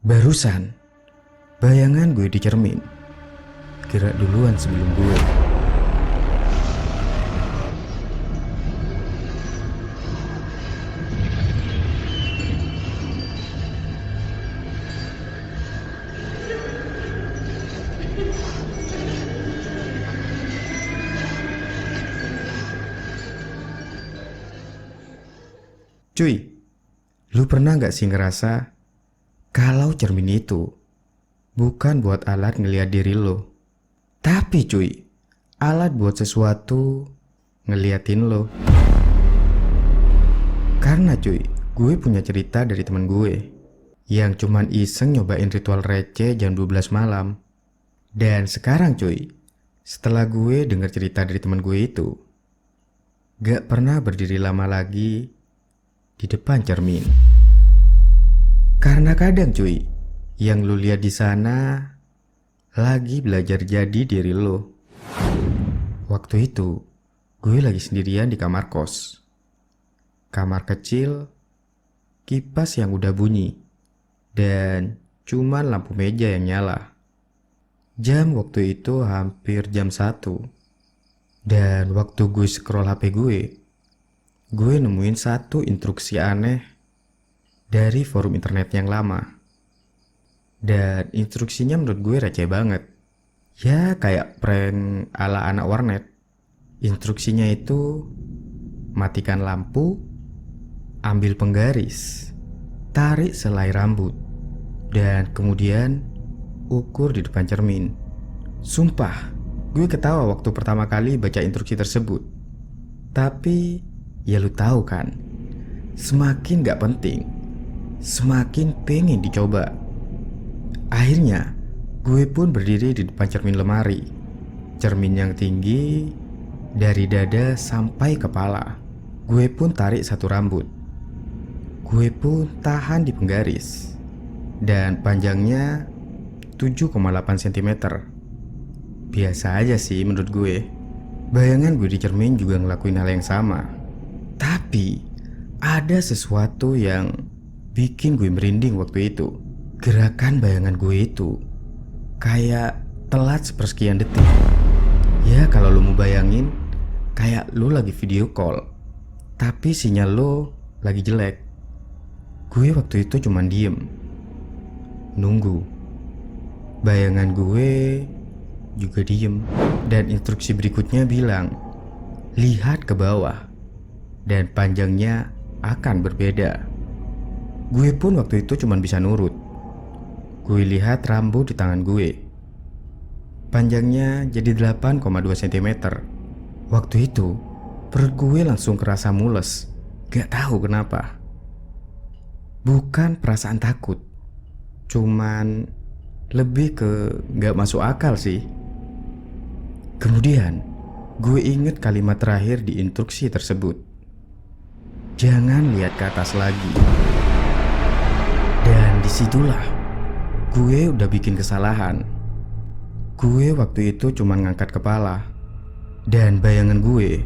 Barusan, bayangan gue di cermin gerak duluan sebelum gue. Cuy, lu pernah gak sih ngerasa kalau cermin itu bukan buat alat ngeliat diri lo, tapi cuy, alat buat sesuatu ngeliatin lo? Karena cuy, gue punya cerita dari temen gue yang cuman iseng nyobain ritual receh jam 12 malam. Dan sekarang cuy, setelah gue denger cerita dari temen gue itu, gak pernah berdiri lama lagi di depan cermin. Karena kadang cuy, yang lu lihat di sana lagi belajar jadi diri lo. Waktu itu, gue lagi sendirian di kamar kos. Kamar kecil, kipas yang udah bunyi, dan cuman lampu meja yang nyala. Jam waktu itu hampir jam 1. Dan waktu gue scroll HP gue nemuin satu instruksi aneh dari forum internet yang lama. Dan instruksinya menurut gue receh banget. Ya kayak prank ala anak warnet. Instruksinya itu matikan lampu, ambil penggaris, tarik selai rambut, dan kemudian ukur di depan cermin. Sumpah, gue ketawa waktu pertama kali baca instruksi tersebut. Tapi ya lu tahu kan, semakin gak penting, semakin pengen dicoba. Akhirnya, gue pun berdiri di depan cermin lemari. Cermin yang tinggi, dari dada sampai kepala. Gue pun tarik satu rambut. Gue pun tahan di penggaris. Dan panjangnya 7,8 cm. Biasa aja sih menurut gue. Bayangan gue di cermin juga ngelakuin hal yang sama. Tapi ada sesuatu yang bikin gue merinding waktu itu. Gerakan bayangan gue itu kayak telat sepersekian detik. Ya kalau lu mau bayangin, kayak lu lagi video call, tapi sinyal lu lagi jelek. Gue waktu itu cuman diem, nunggu. Bayangan gue juga diem. Dan instruksi berikutnya bilang, lihat ke bawah, dan panjangnya akan berbeda. Gue pun waktu itu cuman bisa nurut. Gue lihat rambut di tangan gue, panjangnya jadi 8,2 cm. Waktu itu perut gue langsung kerasa mules. Gak tahu kenapa. Bukan perasaan takut, cuman lebih ke gak masuk akal sih. Kemudian gue inget kalimat terakhir di instruksi tersebut, jangan lihat ke atas lagi. Dan disitulah gue udah bikin kesalahan. Gue waktu itu cuma ngangkat kepala, dan bayangan gue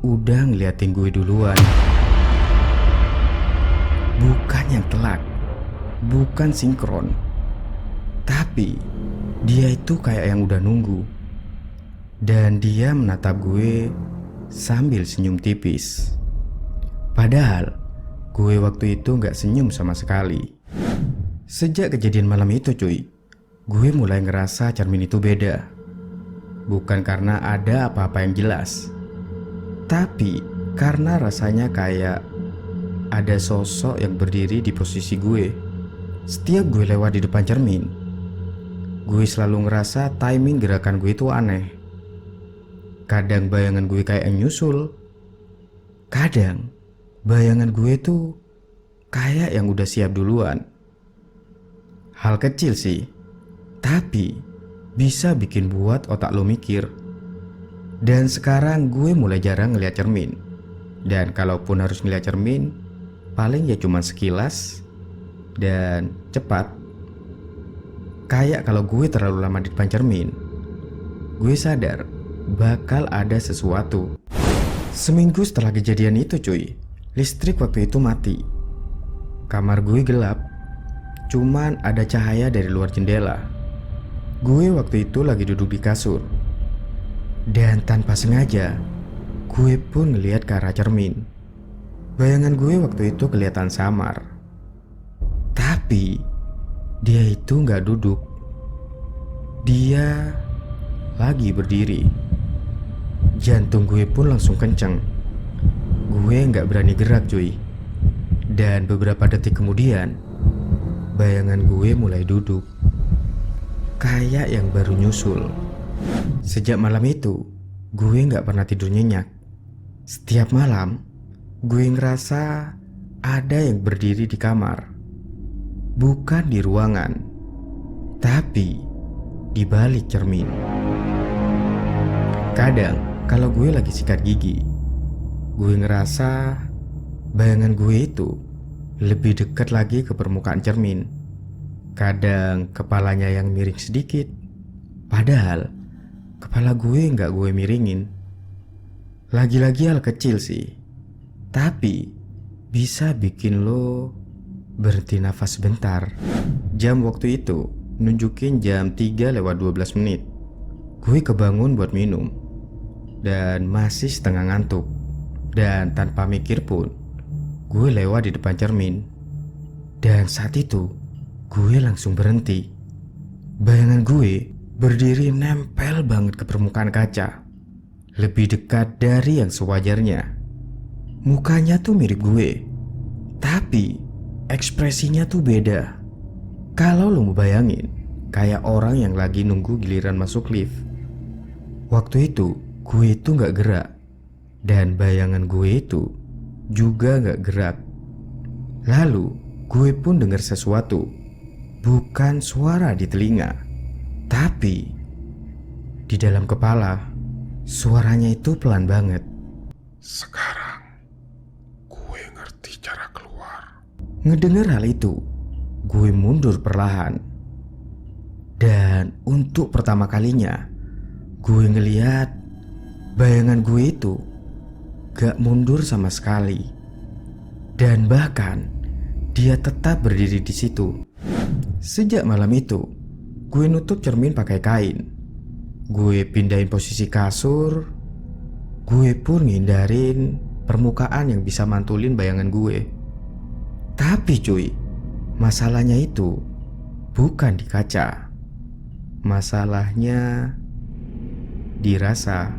udah ngeliatin gue duluan. Bukan yang telat, bukan sinkron, tapi dia itu kayak yang udah nunggu. Dan dia menatap gue sambil senyum tipis. Padahal gue waktu itu gak senyum sama sekali. Sejak kejadian malam itu cuy, gue mulai ngerasa cermin itu beda. Bukan karena ada apa-apa yang jelas, tapi karena rasanya kayak ada sosok yang berdiri di posisi gue. Setiap gue lewat di depan cermin, gue selalu ngerasa timing gerakan gue itu aneh. Kadang bayangan gue kayak yang nyusul, kadang bayangan gue tuh kayak yang udah siap duluan. Hal kecil sih, tapi bisa bikin buat otak lo mikir. Dan sekarang gue mulai jarang ngeliat cermin. Dan kalaupun harus ngeliat cermin, paling ya cuma sekilas dan cepat. Kayak kalau gue terlalu lama di depan cermin, gue sadar bakal ada sesuatu. Seminggu setelah kejadian itu cuy, listrik waktu itu mati. Kamar gue gelap. cuman ada cahaya dari luar jendela. Gue waktu itu lagi duduk di kasur. Dan tanpa sengaja, gue pun ngeliat ke arah cermin. Bayangan gue waktu itu kelihatan samar. Tapi, dia itu nggak duduk. Dia lagi berdiri. Jantung gue pun langsung kenceng. Gue nggak berani gerak cuy. Dan beberapa detik kemudian, bayangan gue mulai duduk. Kayak yang baru nyusul. Sejak malam itu, gue nggak pernah tidur nyenyak. Setiap malam, gue ngerasa ada yang berdiri di kamar. Bukan di ruangan, tapi di balik cermin. Kadang, kalau gue lagi sikat gigi, gue ngerasa bayangan gue itu lebih dekat lagi ke permukaan cermin. Kadang kepalanya yang miring sedikit, padahal kepala gue nggak gue miringin. Lagi-lagi hal kecil sih, tapi bisa bikin lo berhenti nafas sebentar. Jam waktu itu nunjukin jam 3:12. Gue kebangun buat minum dan masih setengah ngantuk. Dan tanpa mikir pun, gue lewat di depan cermin. Dan saat itu, gue langsung berhenti. Bayangan gue berdiri nempel banget ke permukaan kaca. Lebih dekat dari yang sewajarnya. Mukanya tuh mirip gue, tapi ekspresinya tuh beda. Kalau lo mau bayangin, kayak orang yang lagi nunggu giliran masuk lift. Waktu itu, gue itu gak gerak. Dan bayangan gue itu juga gak gerak. Lalu, gue pun dengar sesuatu. Bukan suara di telinga, tapi di dalam kepala. Suaranya itu pelan banget. Sekarang gue ngerti cara keluar. Ngedengar hal itu, gue mundur perlahan. Dan untuk pertama kalinya, gue ngeliat bayangan gue itu gak mundur sama sekali. Dan bahkan dia tetap berdiri di situ. Sejak malam itu, gue nutup cermin pakai kain. Gue pindahin posisi kasur. Gue pun ngindarin permukaan yang bisa mantulin bayangan gue. Tapi cuy, masalahnya itu bukan di kaca. Masalahnya dirasa.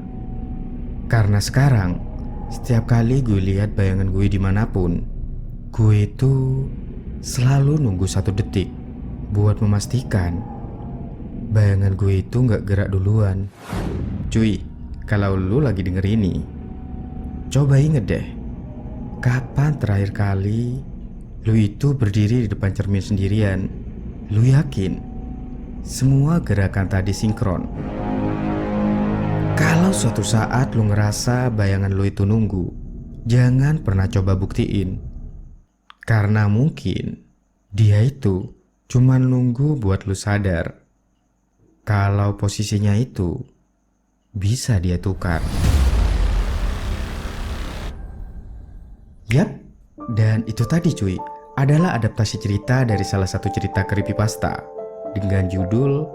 Karena sekarang, setiap kali gue lihat bayangan gue dimanapun, gue itu selalu nunggu 1 detik buat memastikan bayangan gue itu gak gerak duluan. Cuy, kalau lu lagi denger ini, coba inget deh, kapan terakhir kali lu itu berdiri di depan cermin sendirian? Lu yakin semua gerakan tadi sinkron? Kalau suatu saat lu ngerasa bayangan lu itu nunggu, jangan pernah coba buktiin. Karena mungkin dia itu cuma nunggu buat lu sadar kalau posisinya itu bisa dia tukar. Yap, dan itu tadi cuy adalah adaptasi cerita dari salah satu cerita creepypasta dengan judul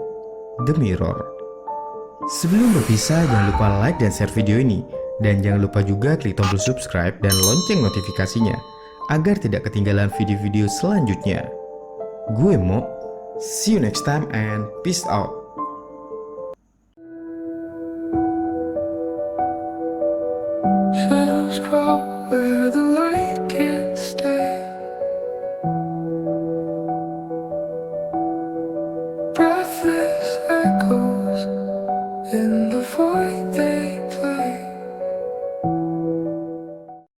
The Mirror. Sebelum berpisah, jangan lupa like dan share video ini. Dan jangan lupa juga klik tombol subscribe dan lonceng notifikasinya agar tidak ketinggalan video-video selanjutnya. Gue Mo, see you next time and peace out. Shadows crawl where the